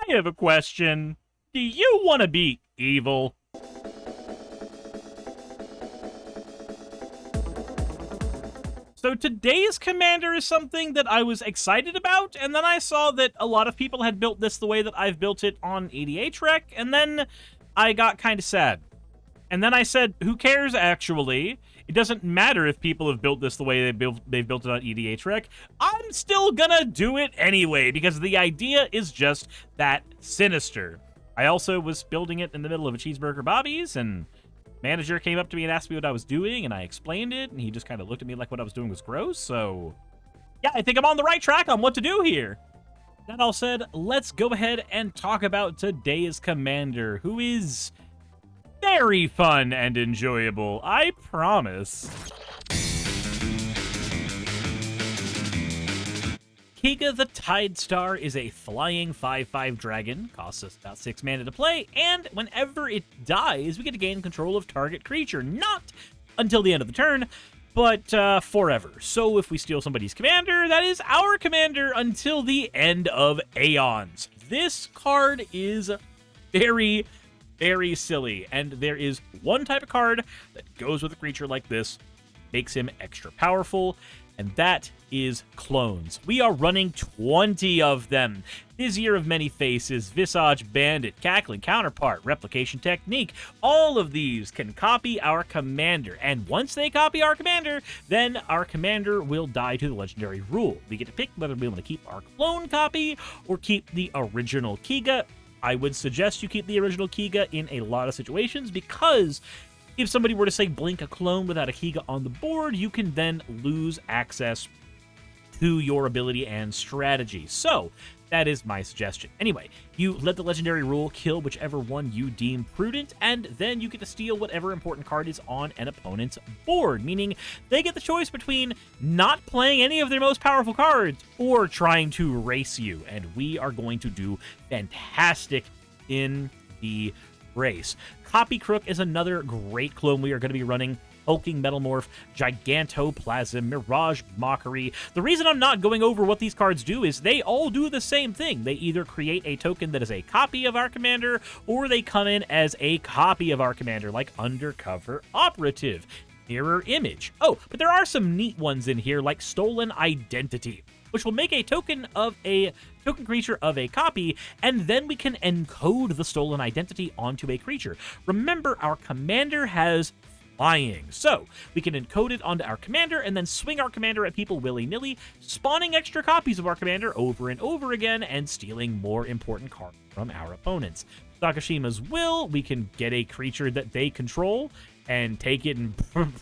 I have a question. Do you want to be evil? So today's commander is something that I was excited about, and then I saw that a lot of people had built this the way that I've built it on EDH Rec, and then I got kind of sad. And then I said, who cares, actually? It doesn't matter if people have built this the way they've built it on EDH Rec. I'm still gonna do it anyway, because the idea is just that sinister. I also was building it in the middle of a Cheeseburger Bobby's, and manager came up to me and asked me what I was doing, and I explained it, and he just kind of looked at me like what I was doing was gross, so yeah, I think I'm on the right track on what to do here. That all said, let's go ahead and talk about today's commander, who is very fun and enjoyable, I promise. Kiga the Tide Star is a flying 5/5 dragon, costs us about 6 mana to play, and whenever it dies, we get to gain control of target creature. Not until the end of the turn, but forever. So if we steal somebody's commander, that is our commander until the end of Aeons. This card is very, very silly, and there is one type of card that goes with a creature like this, makes him extra powerful, and that is clones. We are running 20 of them. Vizier of Many Faces, Visage Bandit, Cackling Counterpart, Replication Technique. All of these can copy our commander, and once they copy our commander, then our commander will die to the legendary rule. We get to pick whether we want to keep our clone copy or keep the original Kiga. I would suggest you keep the original Kiga in a lot of situations, because if somebody were to, say, blink a clone without a Kiga on the board, you can then lose access to your ability and strategy. So that is my suggestion. Anyway, you let the legendary rule kill whichever one you deem prudent, and then you get to steal whatever important card is on an opponent's board, meaning they get the choice between not playing any of their most powerful cards or trying to race you, and we are going to do fantastic in the race. Copy Crook is another great clone we are going to be running. Hulking Metalmorph, Gigantoplasm, Mirage Mockery. The reason I'm not going over what these cards do is they all do the same thing. They either create a token that is a copy of our commander, or they come in as a copy of our commander, like Undercover Operative, Mirror Image. Oh, but there are some neat ones in here, like Stolen Identity, which will make a token creature of a copy, and then we can encode the stolen identity onto a creature. Remember, our commander has flying, so we can encode it onto our commander and then swing our commander at people willy-nilly, spawning extra copies of our commander over and over again and stealing more important cards from our opponents. Sakashima's Will, we can get a creature that they control and take it and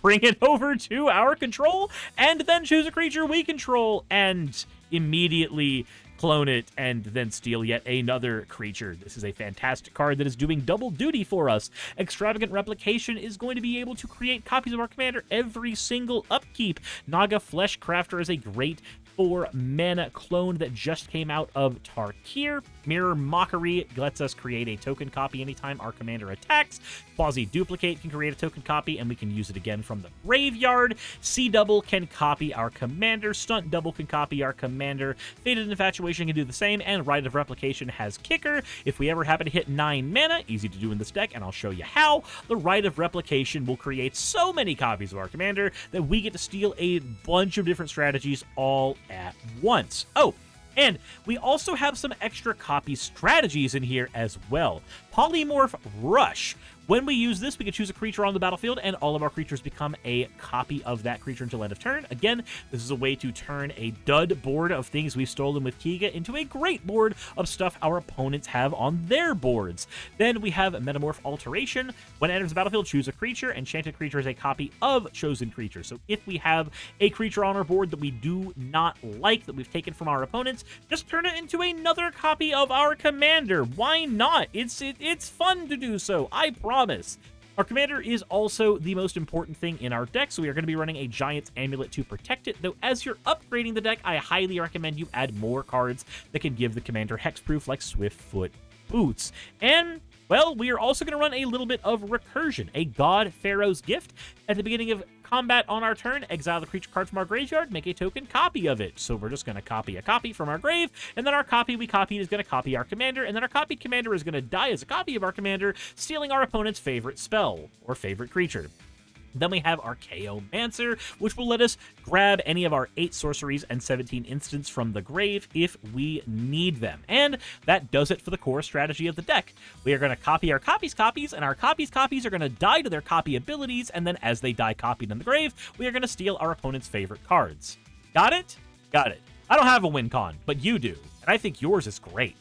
bring it over to our control, and then choose a creature we control and immediately clone it and then steal yet another creature. This is a fantastic card that is doing double duty for us. Extravagant Replication is going to be able to create copies of our commander every single upkeep. Naga Flesh Crafter is a great 4-mana clone that just came out of Tarkir. Mirror Mockery lets us create a token copy anytime our commander attacks. Quasi-Duplicate can create a token copy, and we can use it again from the graveyard. C-Double can copy our commander. Stunt Double can copy our commander. Faded Infatuation can do the same, and Rite of Replication has Kicker. If we ever happen to hit 9 mana, easy to do in this deck, and I'll show you how, the Rite of Replication will create so many copies of our commander that we get to steal a bunch of different strategies all at once. Oh, and we also have some extra copy strategies in here as well. Polymorph Rush. When we use this, we can choose a creature on the battlefield, and all of our creatures become a copy of that creature until end of turn. Again, this is a way to turn a dud board of things we've stolen with Kiga into a great board of stuff our opponents have on their boards. Then we have Metamorph Alteration. When it enters the battlefield, choose a creature. Enchanted creature is a copy of chosen creature. So if we have a creature on our board that we do not like, that we've taken from our opponents, just turn it into another copy of our commander. Why not? It's fun to do so, I promise. Our commander is also the most important thing in our deck, so we are going to be running a Giant's Amulet to protect it, though as you're upgrading the deck, I highly recommend you add more cards that can give the commander hexproof, like Swiftfoot Boots. And well, we are also going to run a little bit of Recursion, a God Pharaoh's Gift. At the beginning of combat on our turn, exile the creature card from our graveyard, make a token copy of it. So we're just going to copy a copy from our grave, and then our copy we copied is going to copy our commander, and then our copied commander is going to die as a copy of our commander, stealing our opponent's favorite spell or favorite creature. Then we have Archaeomancer, which will let us grab any of our 8 sorceries and 17 instants from the grave if we need them. And that does it for the core strategy of the deck. We are going to copy our copies, and our copies are going to die to their copy abilities, and then as they die copied in the grave, we are going to steal our opponent's favorite cards. Got it? Got it. I don't have a win con, but you do, and I think yours is great.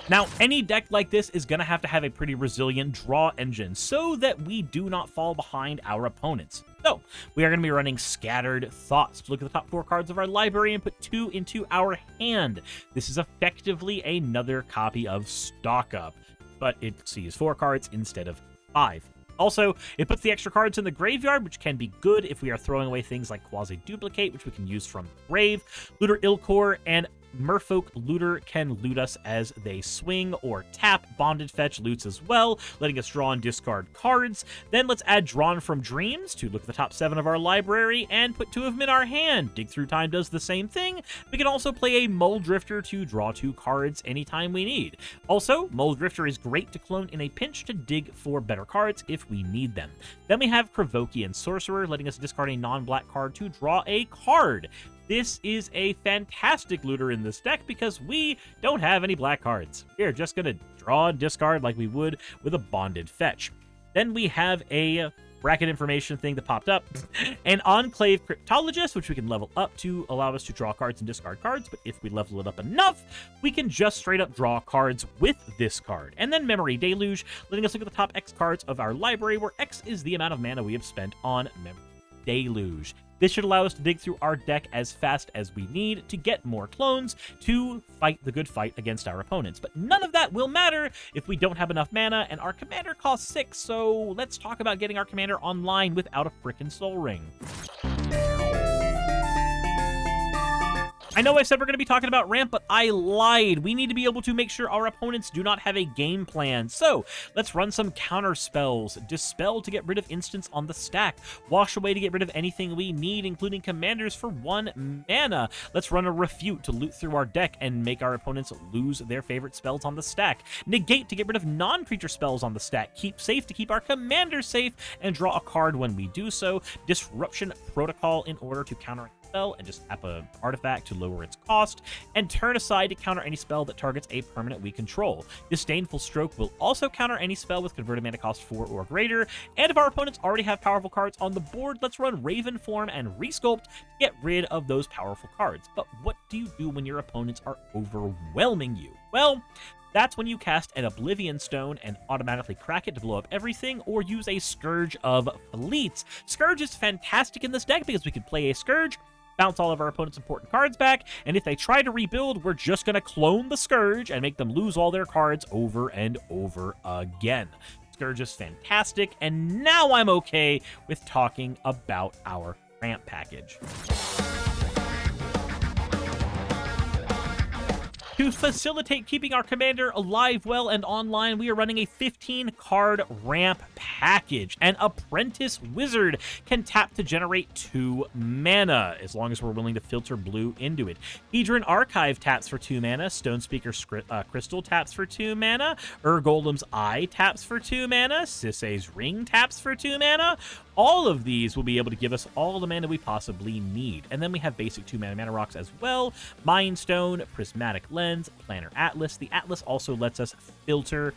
Now, any deck like this is going to have a pretty resilient draw engine so that we do not fall behind our opponents. So, we are going to be running Scattered Thoughts to look at the top 4 cards of our library and put 2 into our hand. This is effectively another copy of Stock Up, but it sees 4 cards instead of 5. Also, it puts the extra cards in the graveyard, which can be good if we are throwing away things like Quasi-Duplicate, which we can use from grave. Looter Ilkor and Merfolk Looter can loot us as they swing or tap. Bonded Fetch loots as well, letting us draw and discard cards. Then let's add Drawn from Dreams to look at the top 7 of our library and put 2 of them in our hand. Dig Through Time does the same thing. We can also play a Mull Drifter to draw 2 cards anytime we need. Also, Mull Drifter is great to clone in a pinch to dig for better cards if we need them. Then we have Krovokian Sorcerer, letting us discard a non-black card to draw a card. This is a fantastic looter in this deck because we don't have any black cards. We're just going to draw and discard like we would with a Bonded Fetch. Then we have a bracket information thing that popped up. An Enclave Cryptologist, which we can level up to allow us to draw cards and discard cards, but if we level it up enough, we can just straight up draw cards with this card. And then Memory Deluge, letting us look at the top X cards of our library, where X is the amount of mana we have spent on Memory Deluge. This should allow us to dig through our deck as fast as we need to get more clones to fight the good fight against our opponents. But none of that will matter if we don't have enough mana, and our commander costs 6, so let's talk about getting our commander online without a frickin' Soul Ring. I know I said we're going to be talking about ramp, but I lied. We need to be able to make sure our opponents do not have a game plan. So let's run some counter spells. Dispel to get rid of instants on the stack. Wash away to get rid of anything we need, including commanders for 1 mana. Let's run a Refute to loot through our deck and make our opponents lose their favorite spells on the stack. Negate to get rid of non-creature spells on the stack. Keep Safe to keep our commanders safe and draw a card when we do so. Disruption Protocol in order to counter spell and just tap an artifact to lower its cost, and Turn Aside to counter any spell that targets a permanent we control. Disdainful Stroke will also counter any spell with converted mana cost 4 or greater, and if our opponents already have powerful cards on the board, let's run Raven Form and Resculpt to get rid of those powerful cards. But what do you do when your opponents are overwhelming you? Well, that's when you cast an Oblivion Stone and automatically crack it to blow up everything, or use a Scourge of Fleets. Scourge is fantastic in this deck because we can play a Scourge, bounce all of our opponent's important cards back, and if they try to rebuild, we're just going to clone the Scourge and make them lose all their cards over and over again. Scourge is fantastic, and now I'm okay with talking about our ramp package. To facilitate keeping our commander alive, well, and online, we are running a 15-card ramp package. An Apprentice Wizard can tap to generate 2 mana, as long as we're willing to filter blue into it. Hedron Archive taps for 2 mana. Stonespeaker Crystal taps for 2 mana. Golem's Eye taps for 2 mana. Sisay's Ring taps for 2 mana. All of these will be able to give us all the mana we possibly need. And then we have basic 2-mana rocks as well. Mind Stone, Prismatic Lens, Planar Atlas. The Atlas also lets us filter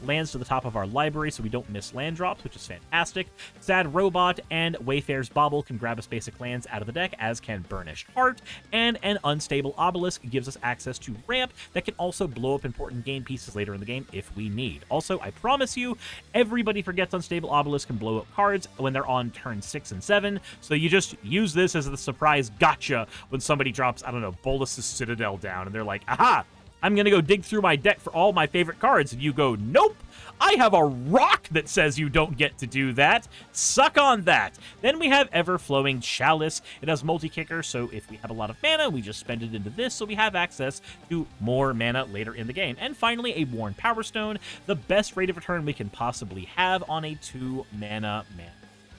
lands to the top of our library so we don't miss land drops, which is fantastic. Sad Robot and Wayfarer's Bauble can grab us basic lands out of the deck, as can Burnished Heart. And an Unstable Obelisk gives us access to ramp that can also blow up important game pieces later in the game if we need. Also, I promise you, everybody forgets Unstable Obelisk can blow up cards when they're on turn 6 and 7, so you just use this as the surprise gotcha when somebody drops, I don't know, Bolus's Citadel down, and they're like, aha, I'm going to go dig through my deck for all my favorite cards. And you go, nope, I have a rock that says you don't get to do that. Suck on that. Then we have Ever-Flowing Chalice. It has multi-kicker, so if we have a lot of mana, we just spend it into this, so we have access to more mana later in the game. And finally, a Worn Power Stone, the best rate of return we can possibly have on a 2-mana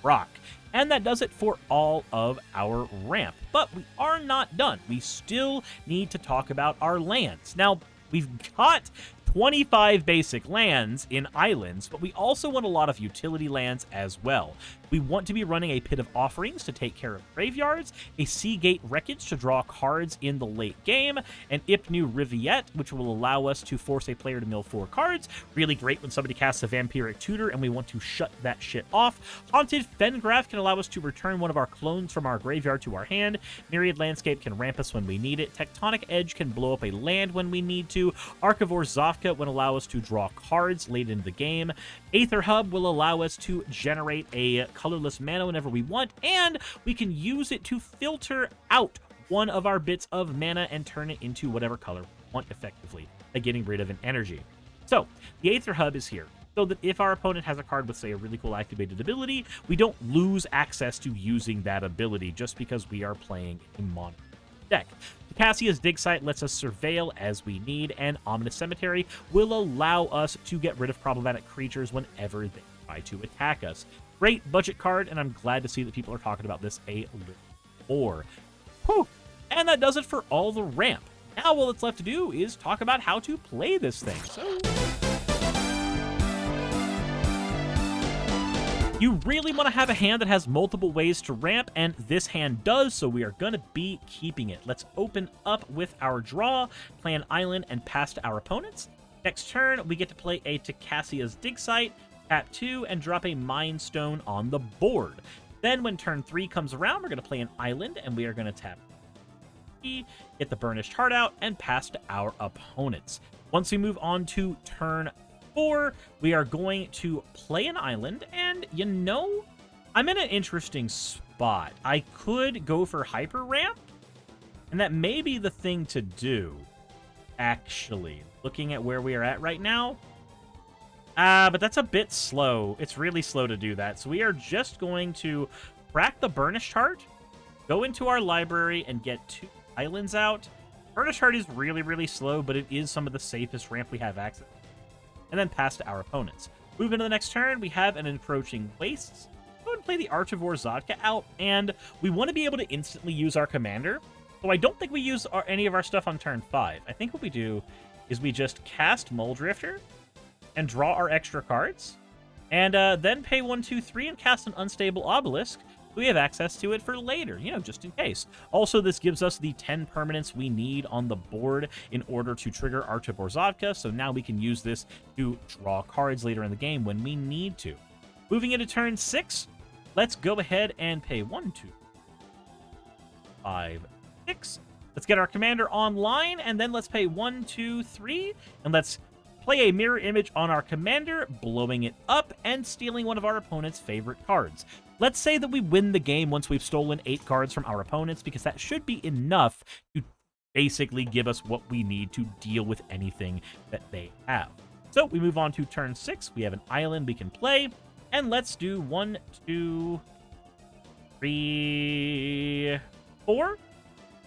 rock. And that does it for all of our ramp. But we are not done. We still need to talk about our lands. Now, we've got 25 basic lands in islands, but we also want a lot of utility lands as well. We want to be running a Pit of Offerings to take care of graveyards, a Seagate Wreckage to draw cards in the late game, an Ipnu Riviette, which will allow us to force a player to mill 4 cards. Really great when somebody casts a Vampiric Tutor and we want to shut that shit off. Haunted Fengraf can allow us to return one of our clones from our graveyard to our hand. Myriad Landscape can ramp us when we need it. Tectonic Edge can blow up a land when we need to. Archivore Zofka will allow us to draw cards late into the game. Aether Hub will allow us to generate a colorless mana whenever we want, and we can use it to filter out one of our bits of mana and turn it into whatever color we want effectively by getting rid of an energy. So the Aether Hub is here so that if our opponent has a card with, say, a really cool activated ability, we don't lose access to using that ability just because we are playing a mono deck. Cassia's Dig Site lets us surveil as we need, and Ominous Cemetery will allow us to get rid of problematic creatures whenever they try to attack us. Great budget card, and I'm glad to see that people are talking about this a little more. Whew. And that does it for all the ramp. Now all that's left to do is talk about how to play this thing. So you really want to have a hand that has multiple ways to ramp, and this hand does, so we are going to be keeping it. Let's open up with our draw, play an island, and pass to our opponents. Next turn, we get to play a Cassia's Dig Site, tap 2, and drop a Mind Stone on the board. Then when turn 3 comes around, we're going to play an island, and we are going to tap 3, get the Burnished Heart out, and pass to our opponents. Once we move on to turn 4, we are going to play an island, and you know, I'm in an interesting spot. I could go for Hyper Ramp, and that may be the thing to do, actually, looking at where we are at right now. But that's a bit slow. It's really slow to do that. So we are just going to crack the Burnished Heart, go into our library, and get 2 islands out. Burnished Heart is really, really slow, but it is some of the safest ramp we have access to. And then pass to our opponents. Move into the next turn, we have an Encroaching Wastes. Go ahead and play the Archivore Zodka out, and we want to be able to instantly use our commander. So I don't think we use any of our stuff on turn 5. I think what we do is we just cast Muldrifter and draw our extra cards, and then pay 1, 2, 3 and cast an Unstable Obelisk. We have access to it for later, you know, just in case. Also, this gives us the 10 permanents we need on the board in order to trigger Archivore Zodka, so now we can use this to draw cards later in the game when we need to. Moving into turn 6, let's go ahead and pay 1, 2, 5, 6. Let's get our commander online, and then let's pay 1, 2, 3, and let's play a mirror image on our commander, blowing it up and stealing one of our opponent's favorite cards. Let's say that we win the game once we've stolen 8 cards from our opponents, because that should be enough to basically give us what we need to deal with anything that they have. So we move on to turn 6. We have an island we can play, and let's do 1, 2, 3, 4.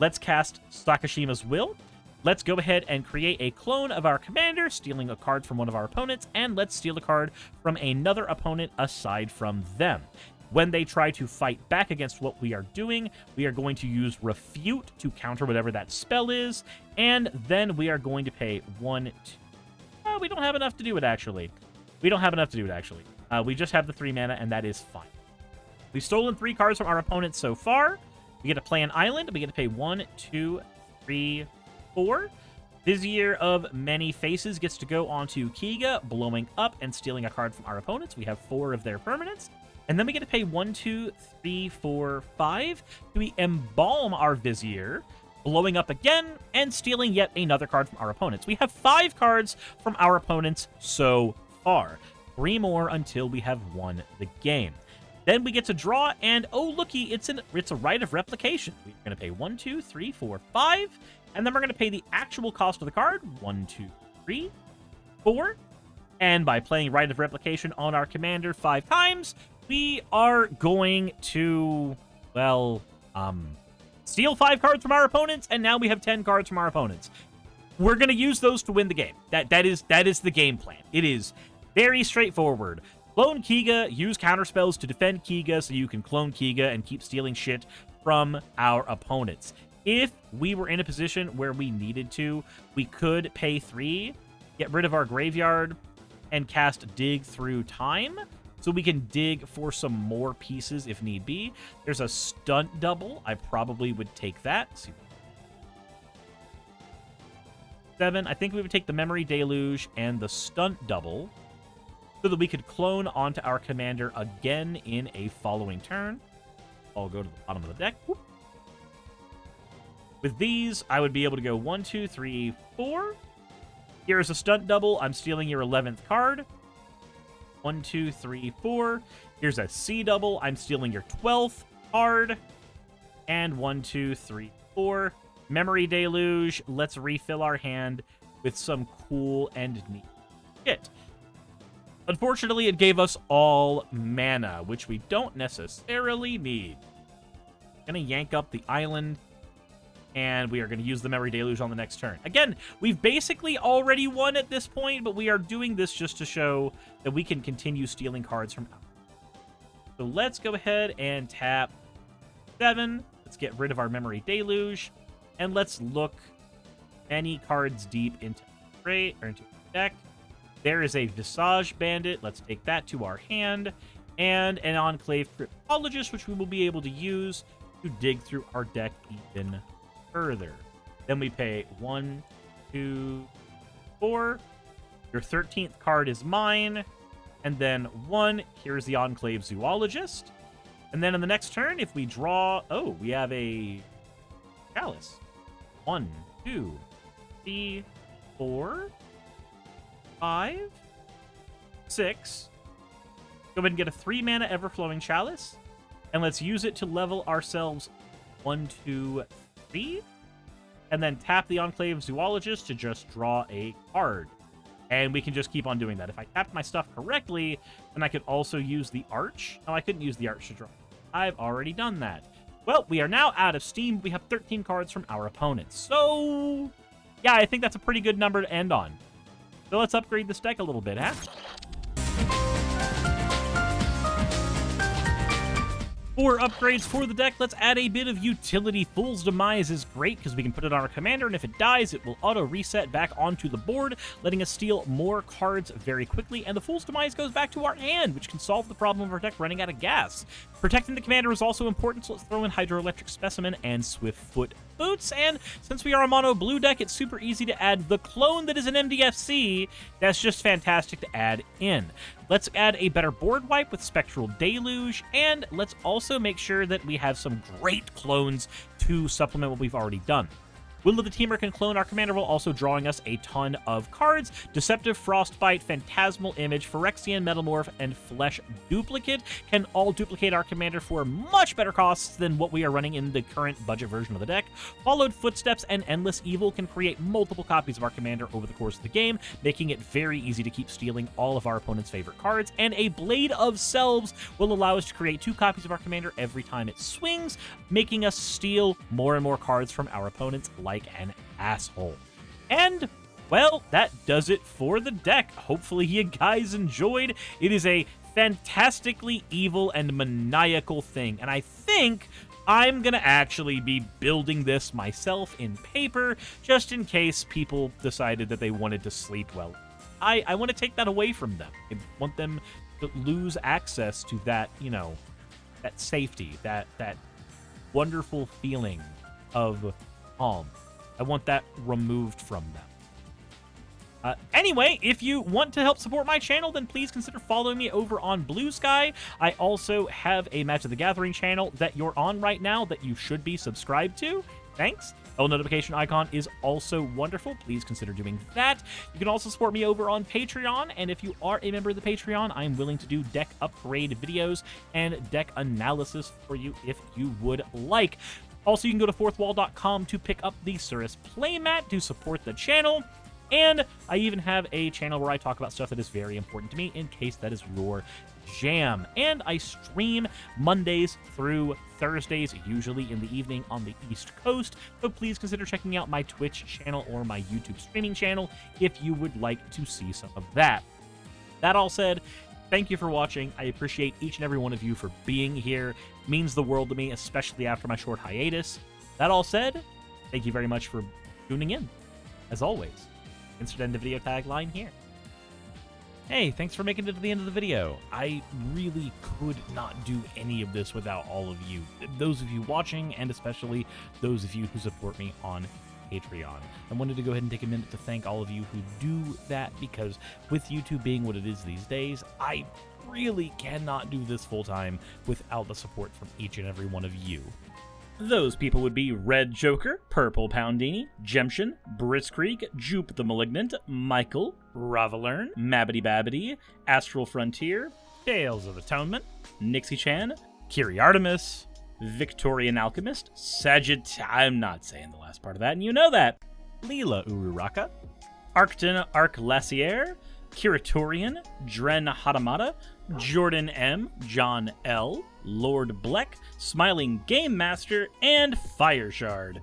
Let's cast Sakashima's Will. Let's go ahead and create a clone of our commander, stealing a card from one of our opponents, and let's steal a card from another opponent aside from them. When they try to fight back against what we are doing, we are going to use Refute to counter whatever that spell is, and then we are going to pay 1, 2... we don't have enough to do it, actually. We just have the 3 mana, and that is fine. We've stolen 3 cards from our opponents so far. We get to play an island. We get to pay 1, 2, 3, 4. Vizier of Many Faces gets to go onto Kiga, blowing up and stealing a card from our opponents. We have 4 of their permanents. And then we get to pay 1, 2, 3, 4, 5. We embalm our Vizier, blowing up again, and stealing yet another card from our opponents. We have 5 cards from our opponents so far. 3 more until we have won the game. Then we get to draw, and oh looky, it's a Rite of Replication. We're going to pay 1, 2, 3, 4, 5, and then we're going to pay the actual cost of the card, 1, 2, 3, 4, and by playing Rite of Replication on our commander 5 times, we are going to, well, steal 5 cards from our opponents, and now we have 10 cards from our opponents. We're going to use those to win the game. That is the game plan. It is very straightforward. Clone Kiga, use counterspells to defend Kiga so you can clone Kiga and keep stealing shit from our opponents. If we were in a position where we needed to, we could pay 3, get rid of our graveyard, and cast Dig Through Time, so we can dig for some more pieces if need be. There's a Stunt Double. I probably would take that. Let's see. 7. I think we would take the Memory Deluge and the Stunt Double, so that we could clone onto our commander again in a following turn. I'll go to the bottom of the deck. Whoop. With these, I would be able to go 1, 2, 3, 4. Here's a Stunt Double. I'm stealing your 11th card. 1, 2, 3, 4. Here's a C Double. I'm stealing your 12th card. And 1, 2, 3, 4. Memory Deluge. Let's refill our hand with some cool and neat shit. Unfortunately, it gave us all mana, which we don't necessarily need. Gonna yank up the island, and we are going to use the Memory Deluge on the next turn. Again, we've basically already won at this point, but we are doing this just to show that we can continue stealing cards from out. So let's go ahead and tap 7. Let's get rid of our Memory Deluge, and let's look any cards deep into the deck. There is a Visage Bandit. Let's take that to our hand. And an Enclave Cryptologist, which we will be able to use to dig through our deck even further. Then we pay 1, 2, 4. Your 13th card is mine. And then 1. Here's the Enclave Zoologist. And then in the next turn, if we draw... Oh, we have a Chalice. 1, 2, 3, 4... 5, 6. Go ahead and get a 3-mana Everflowing Chalice. And let's use it to level ourselves 1, 2, 3. And then tap the Enclave Zoologist to just draw a card. And we can just keep on doing that. If I tapped my stuff correctly, then I could also use the Arch. No, I couldn't use the Arch to draw. I've already done that. Well, we are now out of steam. We have 13 cards from our opponents. So, yeah, I think that's a pretty good number to end on. So let's upgrade this deck a little bit, huh? For upgrades for the deck, let's add a bit of utility. Fool's Demise is great because we can put it on our commander, and if it dies, it will auto-reset back onto the board, letting us steal more cards very quickly, and the Fool's Demise goes back to our hand, which can solve the problem of our deck running out of gas. Protecting the commander is also important, so let's throw in Hydroelectric Specimen and Swiftfoot Boots, and since we are a mono blue deck, it's super easy to add the clone that is an MDFC. That's just fantastic to add in. Let's add a better board wipe with Spectral Deluge, and let's also make sure that we have some great clones to supplement what we've already done. Will of the Teamer can clone our commander while also drawing us a ton of cards. Deceptive Frostbite, Phantasmal Image, Phyrexian Metamorph, and Flesh Duplicate can all duplicate our commander for much better costs than what we are running in the current budget version of the deck. Followed Footsteps and Endless Evil can create multiple copies of our commander over the course of the game, making it very easy to keep stealing all of our opponent's favorite cards. And a Blade of Selves will allow us to create 2 copies of our commander every time it swings, making us steal more and more cards from our opponents like an asshole. And, well, that does it for the deck. Hopefully you guys enjoyed. It is a fantastically evil and maniacal thing, and I think I'm gonna actually be building this myself in paper, just in case people decided that they wanted to sleep well. I want to take that away from them. I want them to lose access to that, you know, that safety, that wonderful feeling of calm. I want that removed from them. Anyway, if you want to help support my channel, then please consider following me over on Blue Sky. I also have a Magic the Gathering channel that you're on right now that you should be subscribed to. Thanks. Bell notification icon is also wonderful. Please consider doing that. You can also support me over on Patreon, and if you are a member of the Patreon, I'm willing to do deck upgrade videos and deck analysis for you if you would like. Also, you can go to fourthwall.com to pick up the Surus playmat to support the channel. And I even have a channel where I talk about stuff that is very important to me in case that is your jam. And I stream Mondays through Thursdays, usually in the evening on the East Coast. So please consider checking out my Twitch channel or my YouTube streaming channel if you would like to see some of that. That all said, thank you for watching. I appreciate each and every one of you for being here. It means the world to me, especially after my short hiatus. That all said, thank you very much for tuning in. As always, insert end of video tagline here. Hey, thanks for making it to the end of the video. I really could not do any of this without all of you. Those of you watching, and especially those of you who support me on Patreon. I wanted to go ahead and take a minute to thank all of you who do that, because with YouTube being what it is these days, I really cannot do this full time without the support from each and every one of you. Those people would be Red Joker, Purple Poundini, Jemshin, Briskreek, Jupe the Malignant, Michael, Ravalern, Mabbity Babbity, Astral Frontier, Tales of Atonement, Nixie Chan, Kiri Artemis, Victorian Alchemist, I'm not saying the last part of that, and you know that, Leela Ururaka, Arcton Arclacier, Kiratorian, Dren Hadamata, Jordan M, John L, Lord Bleck, Smiling Game Master, and Fireshard.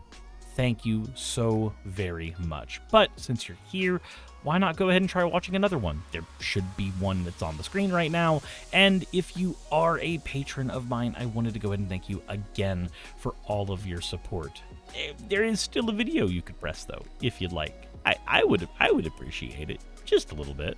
Thank you so very much. But since you're here, why not go ahead and try watching another one? There should be one that's on the screen right now. And if you are a patron of mine, I wanted to go ahead and thank you again for all of your support. There is still a video you could press though, if you'd like. I would appreciate it just a little bit.